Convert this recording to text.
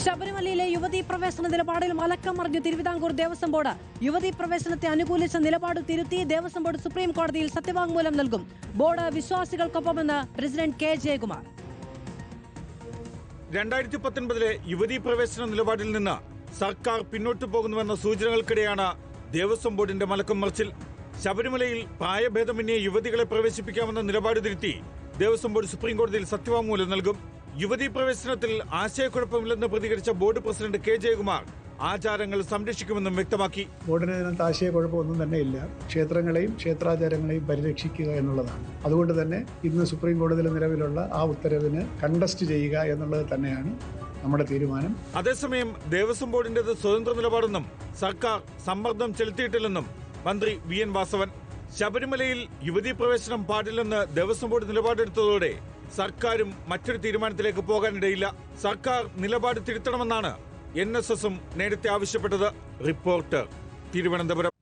ശബരിമലയിലെ യുവതീ പ്രവേശന നിലപാടിൽ മലക്കം മറിഞ്ഞ് തിരുവിതാംകൂർ ദേവസ്വം ബോർഡ്. യുവതീ പ്രവേശനത്തെ അനുകൂലിച്ച നിലപാട് തിരുത്തി ദേവസ്വം ബോർഡ് സുപ്രീം കോടതിയിൽ സത്യവാങ്മൂലം നൽകും. ബോർഡ് വിശ്വാസികൾക്കൊപ്പമെന്ന് പ്രസിഡന്റ് കെ ജയകുമാർ. 2019 യുവതീ പ്രവേശന നിലപാടിൽ നിന്ന് സർക്കാർ പിന്നോട്ടു പോകുന്നുവെന്ന സൂചനകൾക്കിടെയാണ് ദേവസ്വം ബോർഡിന്റെ മലക്കം മറിച്ചിൽ. ശബരിമലയിൽ പ്രായഭേദമന്യേ യുവതികളെ പ്രവേശിപ്പിക്കാമെന്ന നിലപാട് തിരുത്തി ദേവസ്വം ബോർഡ് സുപ്രീം കോടതിയിൽ സത്യവാങ്മൂലം നൽകും. യുവതീ പ്രവേശനത്തിൽ ആശയക്കുഴപ്പമില്ലെന്ന് പ്രതികരിച്ച ബോർഡ് പ്രസിഡന്റ് കെ ജയകുമാർ ആചാരങ്ങൾ സംരക്ഷിക്കുമെന്നും വ്യക്തമാക്കി. ബോർഡിന് ഇതിനകത്ത് ആശയക്കുഴപ്പമൊന്നും തന്നെ ഇല്ല. ക്ഷേത്രങ്ങളെയും ക്ഷേത്രാചാരങ്ങളെയും പരിരക്ഷിക്കുക എന്നുള്ളതാണ്. അതുകൊണ്ട് തന്നെ ഇന്ന് സുപ്രീം കോടതിയിൽ നിലവിലുള്ള ആ ഉത്തരവിന് കണ്ടസ്റ്റ് ചെയ്യുക എന്നുള്ളത് തന്നെയാണ് നമ്മുടെ തീരുമാനം. അതേസമയം ദേവസ്വം ബോർഡിന്റേത് സ്വതന്ത്ര നിലപാടെന്നും സർക്കാർ സമ്മർദ്ദം ചെലുത്തിയിട്ടില്ലെന്നും മന്ത്രി വി എൻ വാസവൻ. ശബരിമലയിൽ യുവതീ പ്രവേശനം പാടില്ലെന്ന് ദേവസ്വം ബോർഡ് നിലപാടെടുത്തതോടെ സർക്കാരും മറ്റൊരു തീരുമാനത്തിലേക്ക് പോകാനിടയില്ല. സർക്കാർ നിലപാട് തിരുത്തണമെന്നാണ് NSSും നേരത്തെ ആവശ്യപ്പെട്ടത്. റിപ്പോർട്ടർ, തിരുവനന്തപുരം.